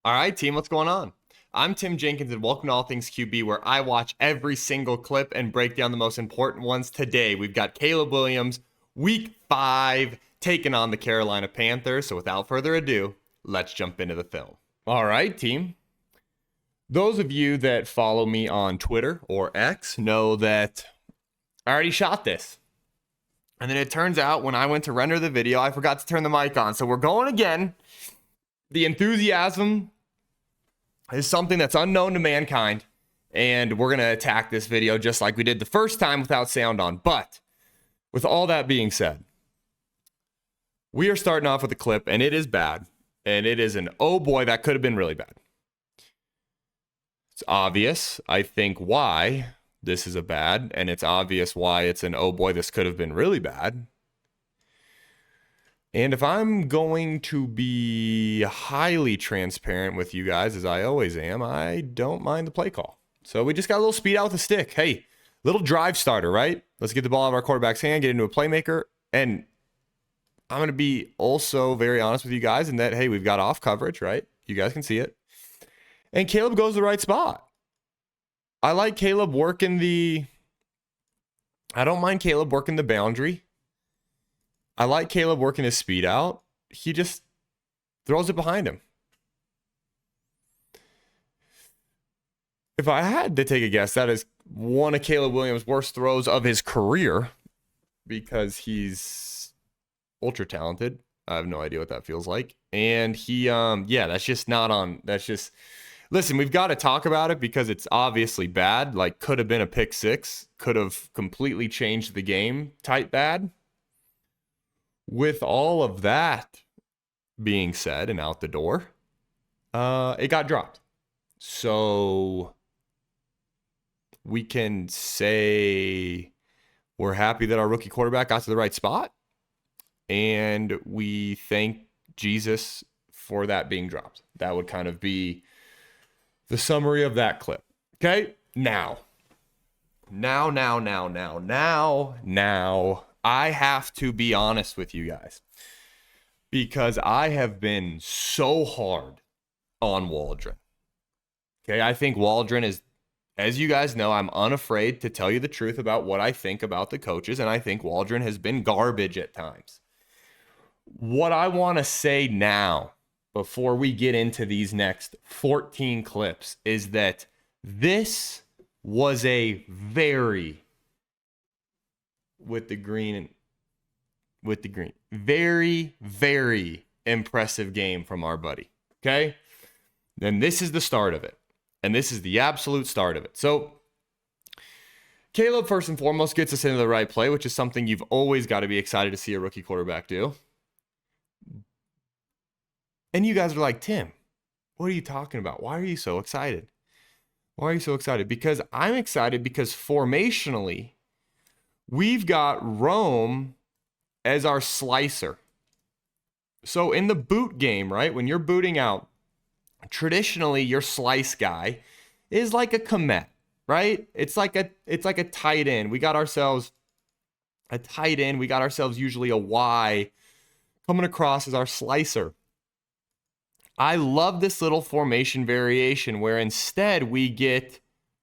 All right, team, what's going on? I'm Tim Jenkins, and welcome to All Things QB, where I watch every single clip and break down the most important ones. Today, we've got Caleb Williams, Week 5, taking on the Carolina Panthers. So without further ado, let's jump into the film. All right, team. Those of you that follow me on Twitter or X know that I already shot this. And then it turns out when I went to render the video, I forgot to turn the mic on. So we're going again. The enthusiasm is something that's unknown to mankind, and we're going to attack this video just like we did the first time without sound on. But with all that being said, we are starting off with a clip, and it is bad, and it is an oh boy, that could have been really bad. It's obvious, I think, why this is a bad, and it's obvious why it's an oh boy, this could have been really bad. And if I'm going to be highly transparent with you guys, as I always am, I don't mind the play call. So we just got a little speed out with the stick. Hey, little drive starter, right? Let's get the ball out of our quarterback's hand, get into a playmaker. And I'm going to be also very honest with you guys in that, hey, we've got off coverage, right? You guys can see it. And Caleb goes to the right spot. I like Caleb working I don't mind Caleb working the boundary. I like Caleb working his speed out. He just throws it behind him. If I had to take a guess, that is one of Caleb Williams' worst throws of his career because he's ultra talented. I have no idea what that feels like. And that's just not on. Listen, we've got to talk about it because it's obviously bad. Like, could have been a pick six, could have completely changed the game type bad. With all of that being said and out the door, it got dropped. So we can say we're happy that our rookie quarterback got to the right spot. And we thank Jesus for that being dropped. That would kind of be the summary of that clip. Okay? Now, I have to be honest with you guys because I have been so hard on Waldron. Okay, I think Waldron is, as you guys know, I'm unafraid to tell you the truth about what I think about the coaches, and I think Waldron has been garbage at times. What I want to say now, before we get into these next 14 clips, is that this was a very very, very impressive game from our buddy. Okay? And this is the start of it. And this is the absolute start of it. So Caleb, first and foremost, gets us into the right play, which is something you've always got to be excited to see a rookie quarterback do. And you guys are like, Tim, what are you talking about? Why are you so excited? Why are you so excited? Because I'm excited because formationally, we've got Rome as our slicer. So in the boot game, right, when you're booting out, traditionally your slice guy is like a Komet, right? It's like a tight end. We got ourselves a tight end. We got ourselves usually a Y coming across as our slicer. I love this little formation variation where instead we get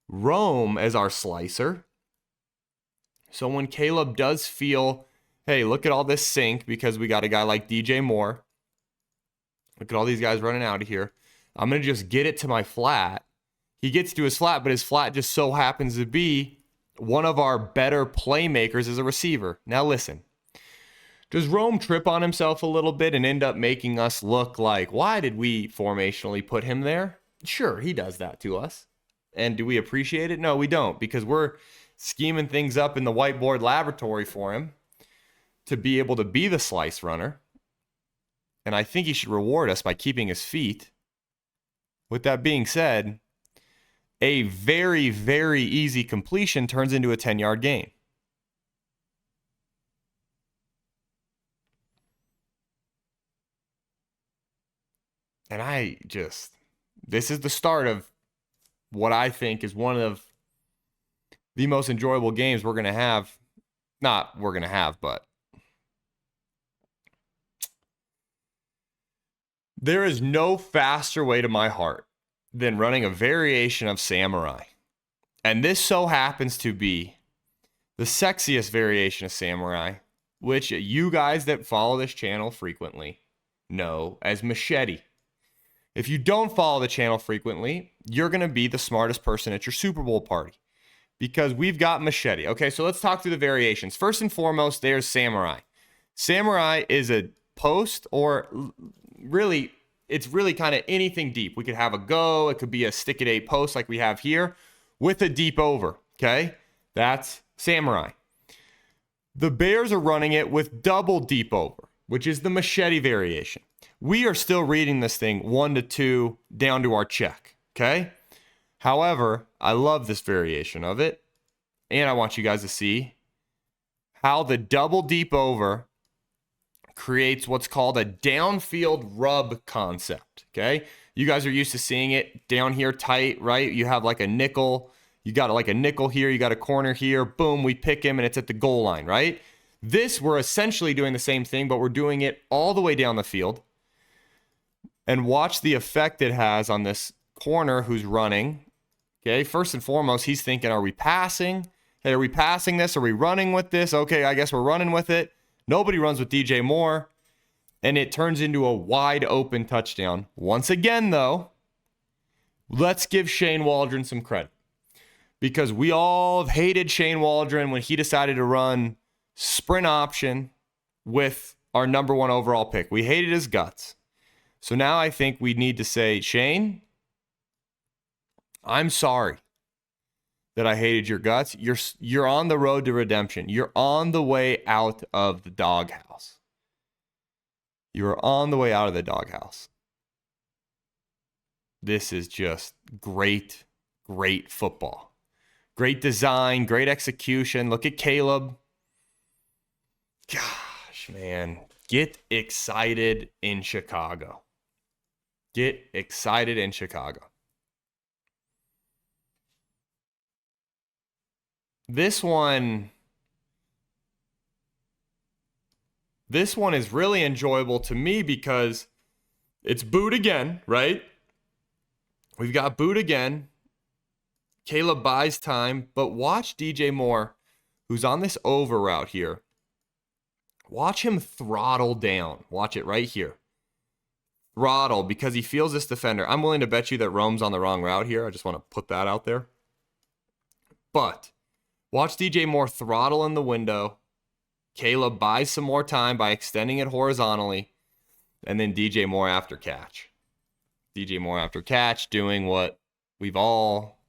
Rome as our slicer. So when Caleb does feel, hey, look at all this sink because we got a guy like DJ Moore. Look at all these guys running out of here. I'm going to just get it to my flat. He gets to his flat, but his flat just so happens to be one of our better playmakers as a receiver. Now listen, does Rome trip on himself a little bit and end up making us look like, why did we formationally put him there? Sure, he does that to us. And do we appreciate it? No, we don't, because we're scheming things up in the whiteboard laboratory for him to be able to be the slice runner. And I think he should reward us by keeping his feet. With that being said, a very, very easy completion turns into a 10-yard gain. And this is the start of what I think is one of the most enjoyable games we're going to have. Not we're going to have, but There is no faster way to my heart than running a variation of Samurai. And this so happens to be the sexiest variation of Samurai, which you guys that follow this channel frequently know as Machete. If you don't follow the channel frequently, you're going to be the smartest person at your Super Bowl party because we've got Machete. Okay, so let's talk through the variations. First and foremost, there's Samurai. Samurai is a post, or really, it's really kind of anything deep. We could have a go. It could be a stick at 8 post like we have here with a deep over. Okay, that's Samurai. The Bears are running it with double deep over, which is the Machete variation. We are still reading this thing 1 to 2 down to our check, okay? However, I love this variation of it, and I want you guys to see how the double deep over creates what's called a downfield rub concept, okay? You guys are used to seeing it down here tight, right? You have like a nickel. You got like a nickel here. You got a corner here. Boom, we pick him, and it's at the goal line, right? This, we're essentially doing the same thing, but we're doing it all the way down the field. And watch the effect it has on this corner who's running. Okay, first and foremost, he's thinking, are we passing? Hey, are we passing this? Are we running with this? Okay, I guess we're running with it. Nobody runs with DJ Moore. And it turns into a wide open touchdown. Once again, though, let's give Shane Waldron some credit. Because we all hated Shane Waldron when he decided to run sprint option with our number 1 overall pick. We hated his guts. So now I think we need to say, Shane, I'm sorry that I hated your guts. You're on the road to redemption. You're on the way out of the doghouse. You're on the way out of the doghouse. This is just great, great football. Great design, great execution. Look at Caleb. Gosh, man. Get excited in Chicago. Get excited in Chicago. This one is really enjoyable to me because it's boot again, right? We've got boot again. Caleb buys time, but watch DJ Moore, who's on this over route here. Watch him throttle down. Watch it right here. Throttle because he feels this defender. I'm willing to bet you that Rome's on the wrong route here. I just want to put that out there. But watch DJ Moore throttle in the window. Caleb buys some more time by extending it horizontally. And then DJ Moore after catch. DJ Moore after catch doing what we've all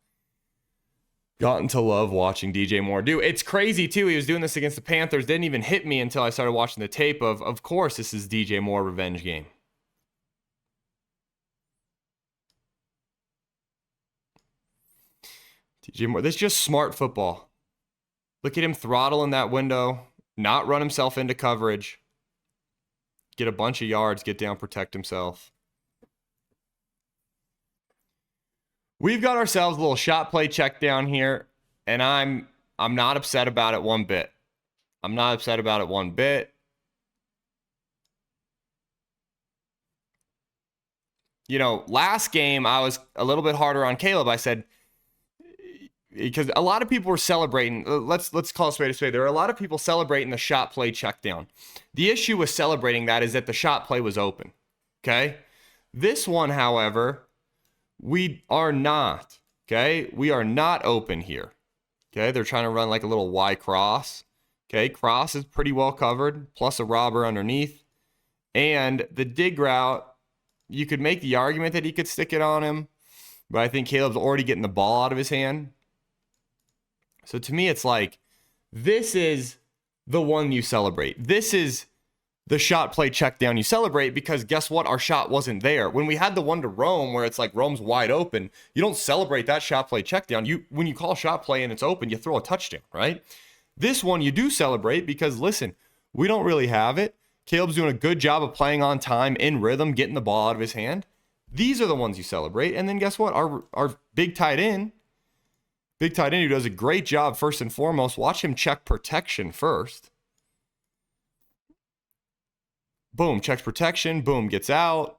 gotten to love watching DJ Moore do. It's crazy, too. He was doing this against the Panthers. Didn't even hit me until I started watching the tape of course, this is DJ Moore revenge game. DJ Moore, this is just smart football. Look at him throttle in that window, not run himself into coverage, get a bunch of yards, get down, protect himself. We've got ourselves a little shot play check down here, and I'm not upset about it one bit. I'm not upset about it one bit. You know, last game I was a little bit harder on Caleb. I said, because a lot of people were celebrating. Let's call a spade a spade. There are a lot of people celebrating the shot play check down. The issue with celebrating that is that the shot play was open. Okay? This one, however, we are not. Okay? We are not open here. Okay? They're trying to run like a little Y cross. Okay? Cross is pretty well covered, plus a robber underneath. And the dig route, you could make the argument that he could stick it on him, but I think Caleb's already getting the ball out of his hand. So to me, it's like, this is the one you celebrate. This is the shot play check down you celebrate, because guess what? Our shot wasn't there. When we had the one to Rome where it's like Rome's wide open, you don't celebrate that shot play check down. When you call shot play and it's open, you throw a touchdown, right? This one you do celebrate because, listen, we don't really have it. Caleb's doing a good job of playing on time, in rhythm, getting the ball out of his hand. These are the ones you celebrate. And then guess what? Our big tight end who does a great job first and foremost. Watch him check protection first. Boom, checks protection. Boom, gets out.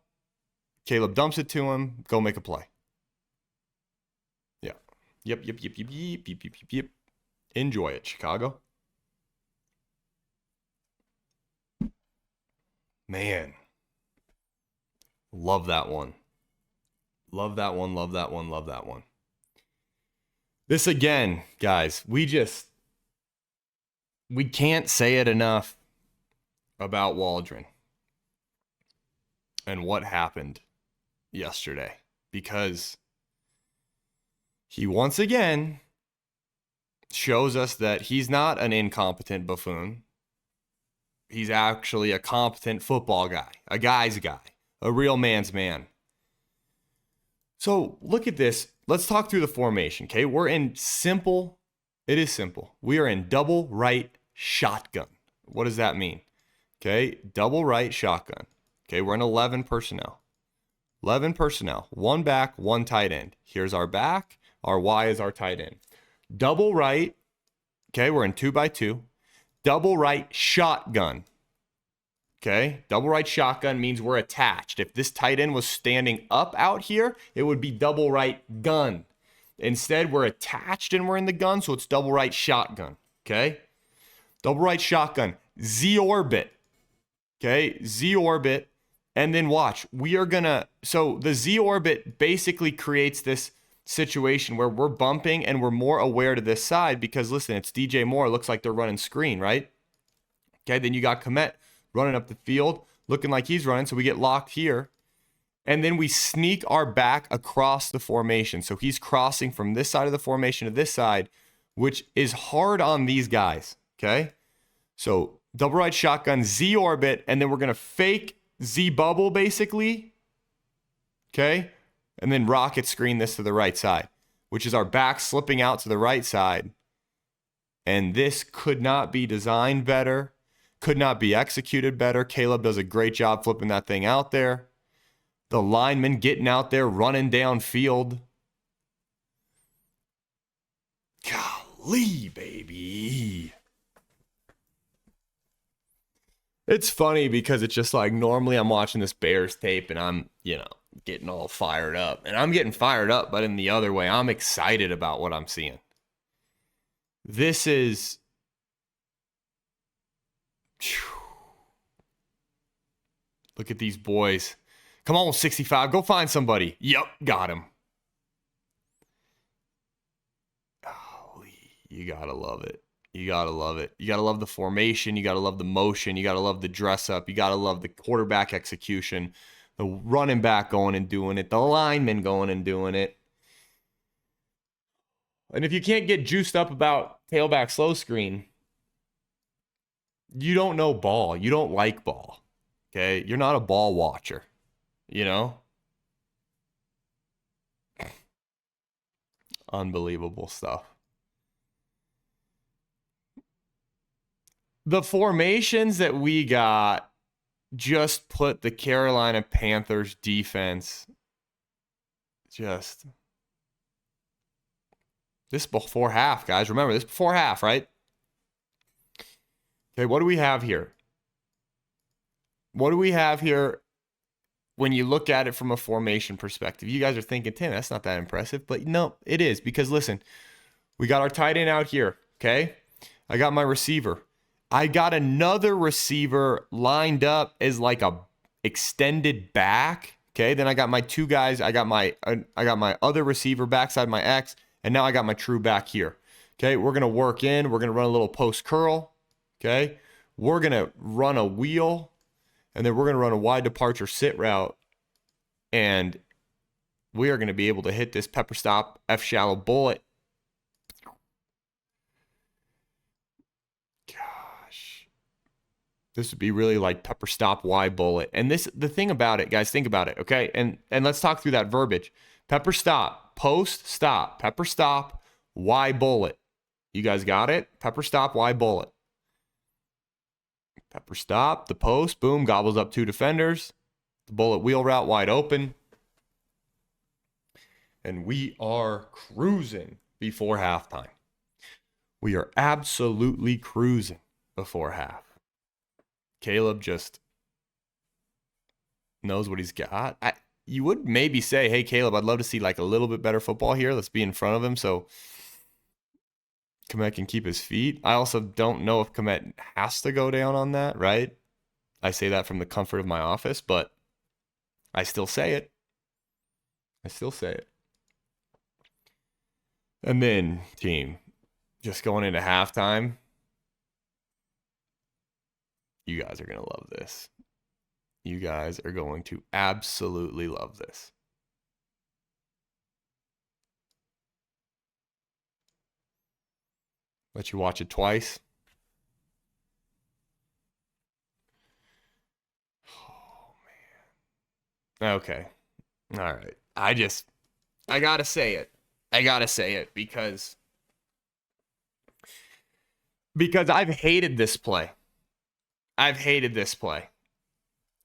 Caleb dumps it to him. Go make a play. Yeah. Yep. Enjoy it, Chicago. Man. Love that one. Love that one. This again, guys, we can't say it enough about Waldron and what happened yesterday, because he once again shows us that he's not an incompetent buffoon. He's actually a competent football guy, a guy's guy, a real man's man. So look at this. Let's talk through the formation, okay? We're in simple. It is simple. We are in double right shotgun. What does that mean? Okay, double right shotgun. Okay, we're in 11 personnel. 11 personnel. One back, one tight end. Here's our back. Our Y is our tight end. Double right. Okay, we're in 2x2. Double right shotgun. Okay, double right shotgun means we're attached. If this tight end was standing up out here, it would be double right gun. Instead, we're attached and we're in the gun, so it's double right shotgun. Okay, double right shotgun. Z orbit. Okay, Z orbit. And then watch, so the Z orbit basically creates this situation where we're bumping and we're more aware to this side because, listen, it's DJ Moore. It looks like they're running screen, right? Okay, then you got Komet running up the field, looking like he's running, so we get locked here. And then we sneak our back across the formation. So he's crossing from this side of the formation to this side, which is hard on these guys, okay? So double right shotgun, Z orbit, and then we're going to fake Z bubble basically, okay? And then rocket screen this to the right side, which is our back slipping out to the right side. And this could not be designed better, could not be executed better. Caleb does a great job flipping that thing out there. The lineman getting out there, running downfield. Golly, baby. It's funny because it's just like normally I'm watching this Bears tape and I'm, getting all fired up. And I'm getting fired up, but in the other way, I'm excited about what I'm seeing. This is... Look at these boys. Come on, 65. Go find somebody. Yep, got him. Golly, you gotta love it. You gotta love it. You gotta love the formation. You gotta love the motion. You gotta love the dress up. You gotta love the quarterback execution. The running back going and doing it. The lineman going and doing it. And if you can't get juiced up about tailback slow screen, you don't know ball. You don't like ball. Okay? You're not a ball watcher. Unbelievable stuff. The formations that we got just put the Carolina Panthers defense this before half, guys. Remember, this before half, right? Okay, what do we have here? What do we have here when you look at it from a formation perspective? You guys are thinking, Tim, that's not that impressive. But no, it is, because listen, we got our tight end out here, okay? I got my receiver. I got another receiver lined up as like a extended back. Okay, then I got my two guys. I got my other receiver backside my X, and now I got my true back here. Okay, we're gonna work in. We're gonna run a little post curl. Okay, we're gonna run a wheel, and then we're gonna run a wide departure sit route, and we are gonna be able to hit this pepper stop F shallow bullet. This would be really like pepper stop Y bullet. And the thing about it, guys, think about it, okay? And let's talk through that verbiage. Pepper stop, post stop, pepper stop, Y bullet. You guys got it? Pepper stop, Y bullet. Pepper stop, the post, boom, gobbles up two defenders. The bullet wheel route wide open. And we are cruising before halftime. We are absolutely cruising before half. Caleb just knows what he's got. you would maybe say, hey, Caleb, I'd love to see like a little bit better football here. Let's be in front of him so Komet can keep his feet. I also don't know if Komet has to go down on that, right? I say that from the comfort of my office, but I still say it. I still say it. And then, team, just going into halftime, you guys are going to love this. You guys are going to absolutely love this. Let you watch it twice. Oh, man. Okay. All right. I got to say it. I got to say it because I've hated this play. I've hated this play.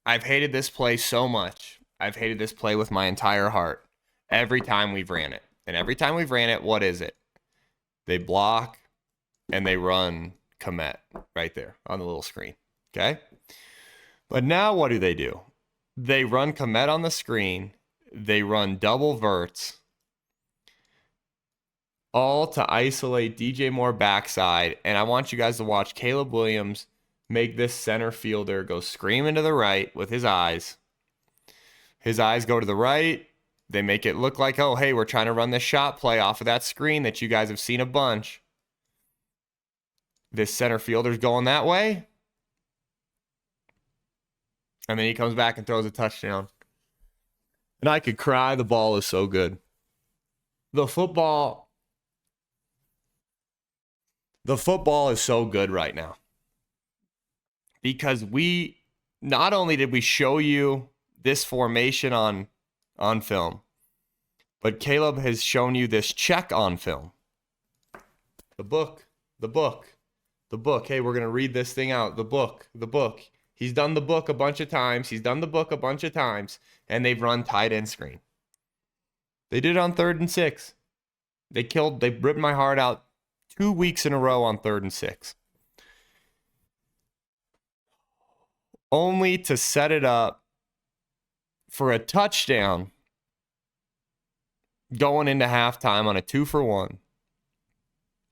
I've hated this play so much. I've hated this play with my entire heart every time we've ran it. And every time we've ran it, what is it? They block and they run Komet right there on the little screen. Okay? But now what do? They run Komet on the screen. They run double verts, all to isolate DJ Moore backside. And I want you guys to watch Caleb Williams make this center fielder go screaming to the right with his eyes. His eyes go to the right. They make it look like, oh, hey, we're trying to run this shot play off of that screen that you guys have seen a bunch. This center fielder's going that way. And then he comes back and throws a touchdown. And I could cry. The ball is so good. The football is so good right now. Because we not only did we show you this formation on film, but Caleb has shown you this check on film. The book. Hey, we're going to read this thing out. The book. He's done the book a bunch of times. And they've run tight end screen. They did it on 3rd and 6. They ripped my heart out 2 weeks in a row on 3rd and 6. Only to set it up for a touchdown going into halftime on a 2-for-1.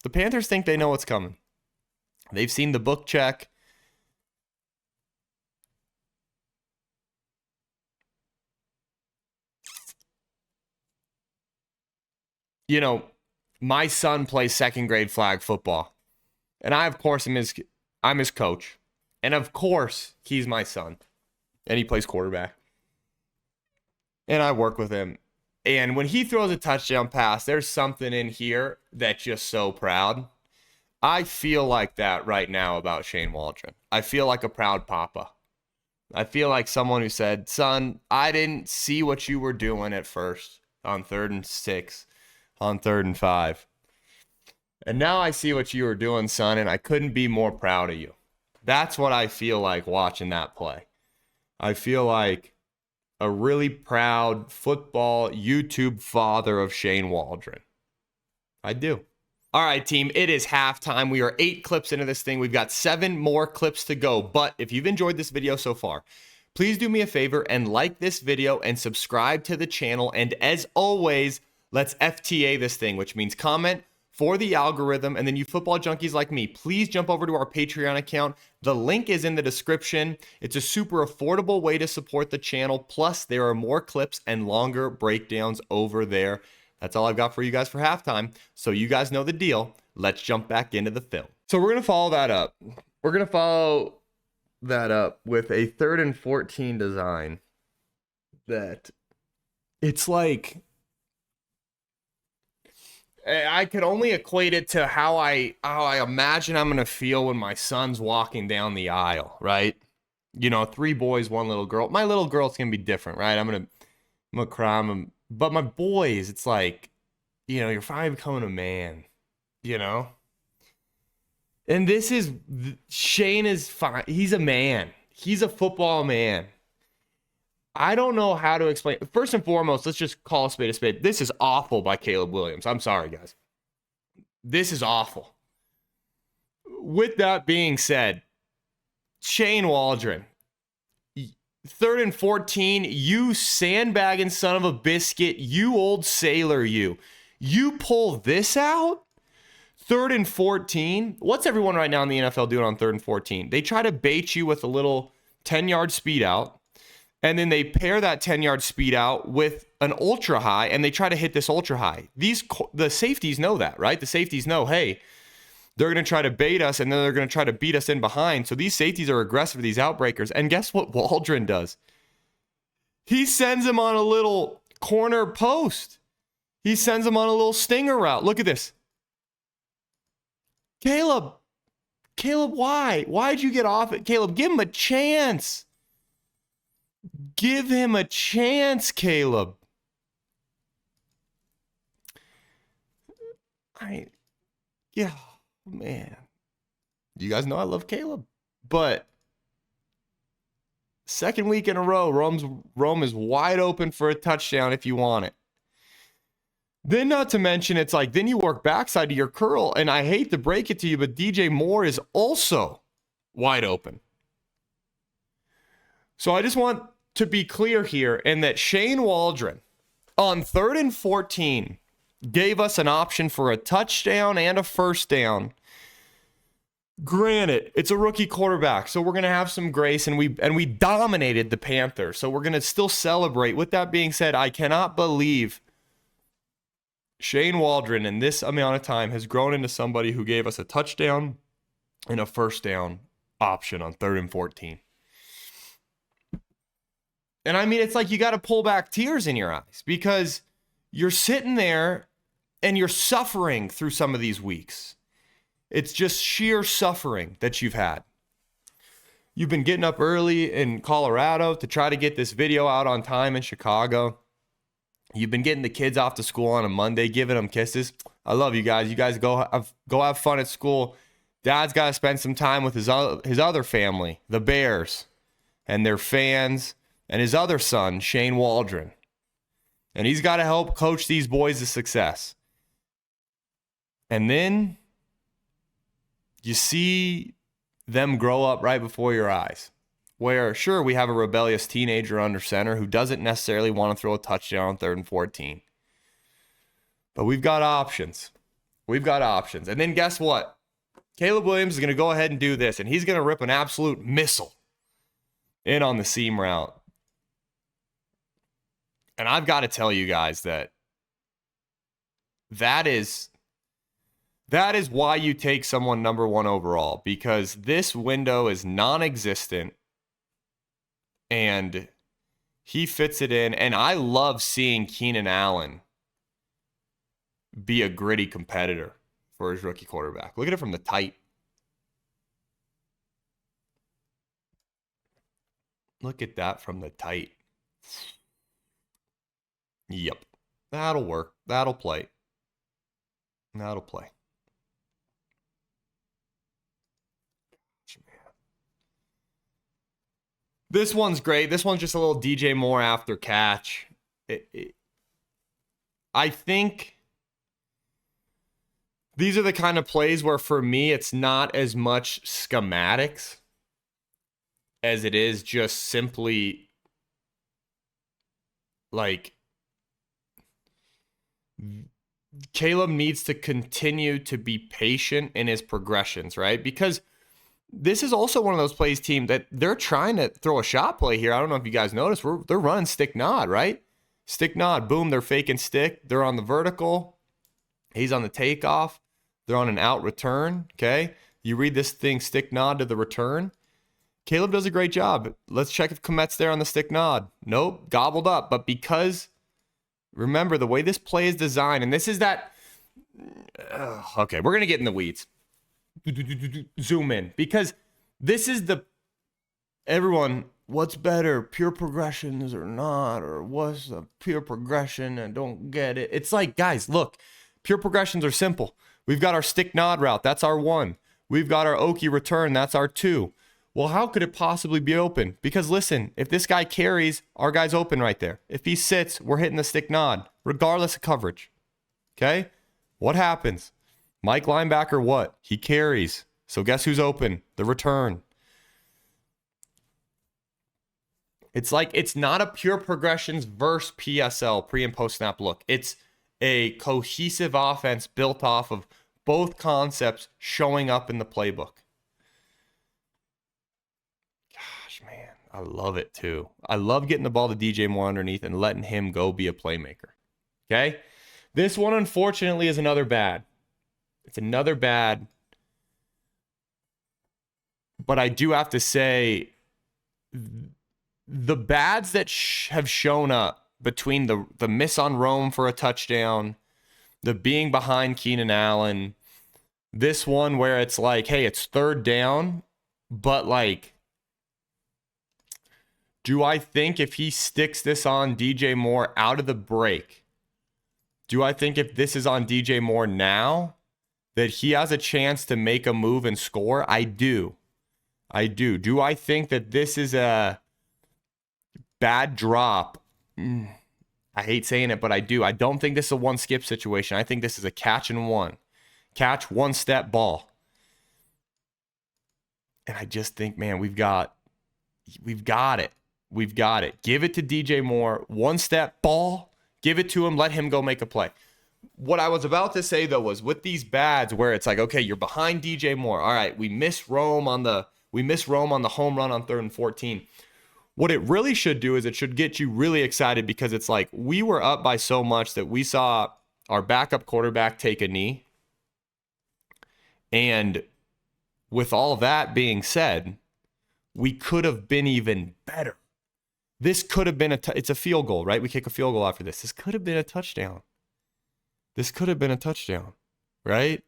The Panthers think they know what's coming. They've seen the book check. You know, my son plays 2nd grade flag football. And I, of course, I'm his coach. And of course, he's my son. And he plays quarterback. And I work with him. And when he throws a touchdown pass, there's something in here that's just so proud. I feel like that right now about Shane Waldron. I feel like a proud papa. I feel like someone who said, son, I didn't see what you were doing at first on 3rd and 6, on 3rd and 5. And now I see what you were doing, son, and I couldn't be more proud of you. That's what I feel like watching that play. I feel like a really proud football YouTube father of Shane Waldron. I do. All right, team, it is halftime. We are 8 clips into this thing. We've got 7 more clips to go. But if you've enjoyed this video so far, please do me a favor and like this video and subscribe to the channel. And as always, let's FTA this thing, which means comment for the algorithm. And then you football junkies like me, please jump over to our Patreon account. The link is in the description. It's a super affordable way to support the channel. Plus, there are more clips and longer breakdowns over there. That's all I've got for you guys for halftime. So you guys know the deal. Let's jump back into the film. So we're going to follow that up. We're going to follow that up with a 3rd and 14 design that it's like, I could only equate it to how I imagine I'm going to feel when my son's walking down the aisle, right? You know, 3 boys, 1 little girl. My little girl's going to be different, right? I'm going to cry. But my boys, it's like, you know, you're finally becoming a man, you know? And Shane is fine. He's a man. He's a football man. I don't know how to explain. First and foremost, let's just call a spade a spade. This is awful by Caleb Williams. I'm sorry, guys. This is awful. With that being said, Shane Waldron, 3rd and 14, you sandbagging son of a biscuit, you old sailor, you. You pull this out? 3rd and 14. What's everyone right now in the NFL doing on 3rd and 14? They try to bait you with a little 10-yard speed out, and then they pair that 10-yard speed out with an ultra high, and they try to hit this ultra high. The safeties know that, right? The safeties know, hey, they're going to try to bait us, and then they're going to try to beat us in behind. So these safeties are aggressive, these outbreakers. And guess what Waldron does? He sends him on a little corner post. He sends him on a little stinger route. Look at this. Caleb, why? Why'd you get off it? Caleb, give him a chance. Give him a chance, Caleb. Yeah, man. You guys know I love Caleb. But second week in a row, Rome is wide open for a touchdown if you want it. Then not to mention, it's like, then you work backside to your curl, and I hate to break it to you, but DJ Moore is also wide open. So I just want to be clear here, and that Shane Waldron on 3rd and 14 gave us an option for a touchdown and a first down. Granted, it's a rookie quarterback, so we're going to have some grace, and we dominated the Panthers, so we're going to still celebrate. With that being said, I cannot believe Shane Waldron in this amount of time has grown into somebody who gave us a touchdown and a first down option on 3rd and 14. And I mean, it's like you got to pull back tears in your eyes because you're sitting there and you're suffering through some of these weeks. It's just sheer suffering that you've had. You've been getting up early in Colorado to try to get this video out on time in Chicago. You've been getting the kids off to school on a Monday, giving them kisses. I love you guys. You guys go have fun at school. Dad's got to spend some time with his other family, the Bears, and their fans, and his other son, Shane Waldron. And he's got to help coach these boys to success. And then you see them grow up right before your eyes. Where, sure, we have a rebellious teenager under center who doesn't necessarily want to throw a touchdown on 3rd and 14. But we've got options. We've got options. And then guess what? Caleb Williams is going to go ahead and do this, and he's going to rip an absolute missile in on the seam route. And I've got to tell you guys that is why you take someone number 1 overall, because this window is non-existent. And he fits it in. And I love seeing Keenan Allen be a gritty competitor for his rookie quarterback. Look at it from the tight. Look at that from the tight. Yep. That'll work. That'll play. That'll play. This one's great. This one's just a little DJ Moore after catch. I think these are the kind of plays where, for me, it's not as much schematics as it is just simply like Caleb needs to continue to be patient in his progressions, right? Because this is also one of those plays, team, that they're trying to throw a shot play here. I don't know if you guys noticed. They're running stick nod, right? Stick nod. Boom, they're faking stick. They're on the vertical. He's on the takeoff. They're on an out return, okay? You read this thing, stick nod to the return. Caleb does a great job. Let's check if Komet's there on the stick nod. Nope, gobbled up. But because, remember, the way this play is designed, and this is that... okay, we're going to get in the weeds. Zoom in, because this is the everyone, what's better, pure progressions or not, or what's a pure progression? I don't get it. It's like, guys, look, pure progressions are simple. We've got our stick nod route, that's our 1. We've got our Okie return, that's our 2. Well, how could it possibly be open? Because listen, if this guy carries, our guy's open right there. If he sits, we're hitting the stick nod regardless of coverage. Okay, what happens? Mike linebacker, what? He carries. So guess who's open? The return. It's like it's not a pure progressions versus PSL, pre and post snap look. It's a cohesive offense built off of both concepts showing up in the playbook. Gosh, man, I love it too. I love getting the ball to DJ Moore underneath and letting him go be a playmaker. Okay? This one, unfortunately, is another bad. It's another bad. But I do have to say, the bads that have shown up between the miss on Rome for a touchdown, the being behind Keenan Allen, this one where it's like, hey, it's third down, but like, do I think if he sticks this on DJ Moore out of the break, do I think if this is on DJ Moore now, that he has a chance to make a move and score? I do. Do I think that this is a bad drop? I hate saying it, but I do. I don't think this is a one skip situation. I think this is a catch and one. Catch, one step ball. And I just think, man, we've got it. We've got it. Give it to DJ Moore. One step ball. Give it to him. Let him go make a play. What I was about to say, though, was with these bads where it's like, okay, you're behind DJ Moore. All right, we miss Rome on the home run on 3rd and 14. What it really should do is it should get you really excited, because it's like we were up by so much that we saw our backup quarterback take a knee. And with all that being said, we could have been even better. This could have been it's a field goal, right? We kick a field goal after this. This could have been a touchdown. Right?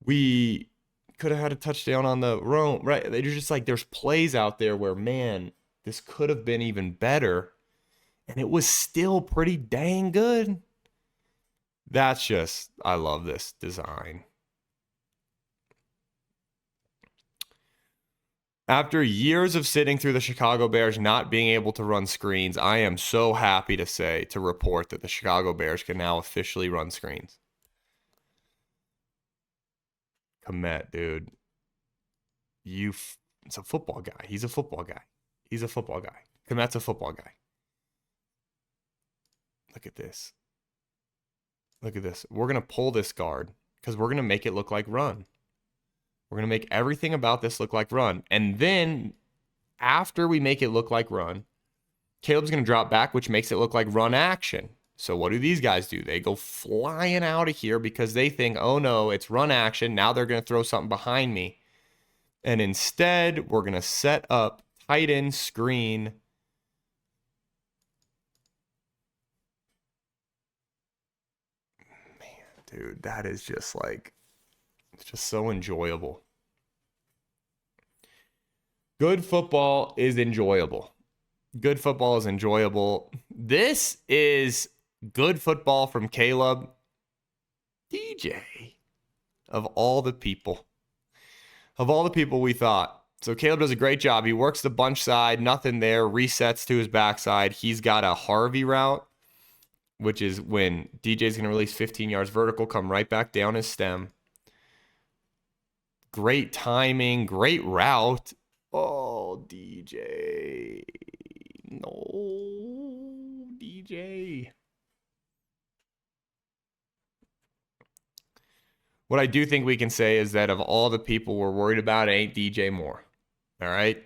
We could have had a touchdown on the Rome, right? They're just like, there's plays out there where, man, this could have been even better. And it was still pretty dang good. That's just, I love this design. After years of sitting through the Chicago Bears not being able to run screens, I am so happy to report that the Chicago Bears can now officially run screens. Komet, dude. It's a football guy. He's a football guy. Komet's a football guy. Look at this. We're going to pull this guard because we're going to make it look like run. We're going to make everything about this look like run. And then after we make it look like run, Caleb's going to drop back, which makes it look like run action. So what do these guys do? They go flying out of here because they think, oh no, it's run action. Now they're going to throw something behind me. And instead, we're going to set up tight end screen. Man, dude, that is just like, it's just so enjoyable. Good football is enjoyable. This is good football from Caleb. DJ, of all the people we thought. So Caleb does a great job. He works the bunch side, nothing there, resets to his backside. He's got a Harvey route, which is when DJ's going to release 15 yards vertical, come right back down his stem. Great timing, great route. Oh, DJ. No, DJ. What I do think we can say is that of all the people we're worried about, it ain't DJ Moore. All right?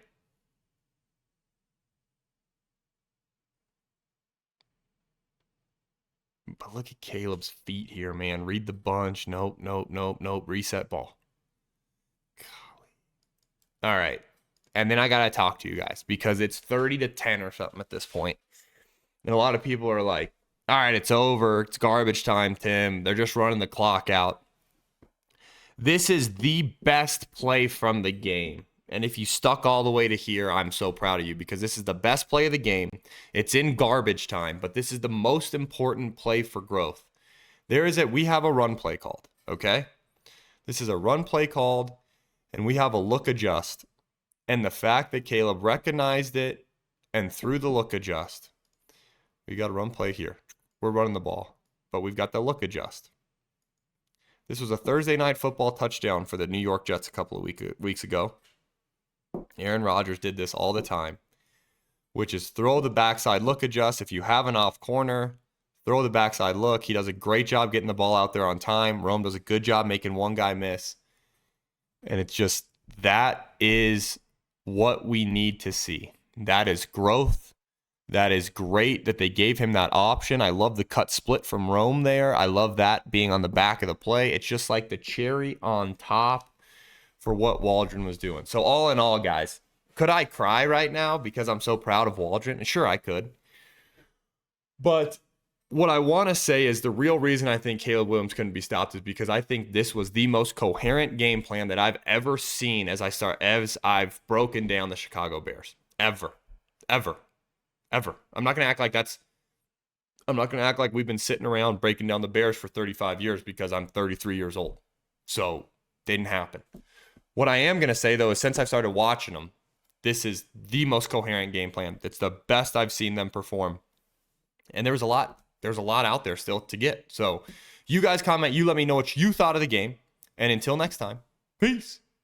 But look at Caleb's feet here, man. Read the bunch. Nope. Reset ball. Golly. All right. And then I got to talk to you guys because it's 30-10 or something at this point. And a lot of people are like, all right, it's over. It's garbage time, Tim. They're just running the clock out. This is the best play from the game. And if you stuck all the way to here, I'm so proud of you because this is the best play of the game. It's in garbage time, but this is the most important play for growth. We have a run play called, okay? This is a run play called, and we have a look adjust. And the fact that Caleb recognized it and threw the look adjust. We got a run play here. We're running the ball, but we've got the look adjust. This was a Thursday night football touchdown for the New York Jets a couple of weeks ago. Aaron Rodgers did this all the time. which is throw the backside look adjust. If you have an off corner, throw the backside look. He does a great job getting the ball out there on time. Rome does a good job making one guy miss. And it's just, that is what we need to see. That is growth. That is great that they gave him that option. I love the cut split from Rome there. I love that being on the back of the play. It's just like the cherry on top for what Waldron was doing. So all in all, guys, could I cry right now because I'm so proud of Waldron? Sure, I could. But what I want to say is the real reason I think Caleb Williams couldn't be stopped is because I think this was the most coherent game plan that I've ever seen as I've broken down the Chicago Bears. Ever. I'm not going to act like we've been sitting around breaking down the Bears for 35 years because I'm 33 years old. So, didn't happen. What I am going to say, though, is since I've started watching them, this is the most coherent game plan. It's the best I've seen them perform. And there's a lot out there still to get. So, you guys comment, you let me know what you thought of the game. And until next time, peace.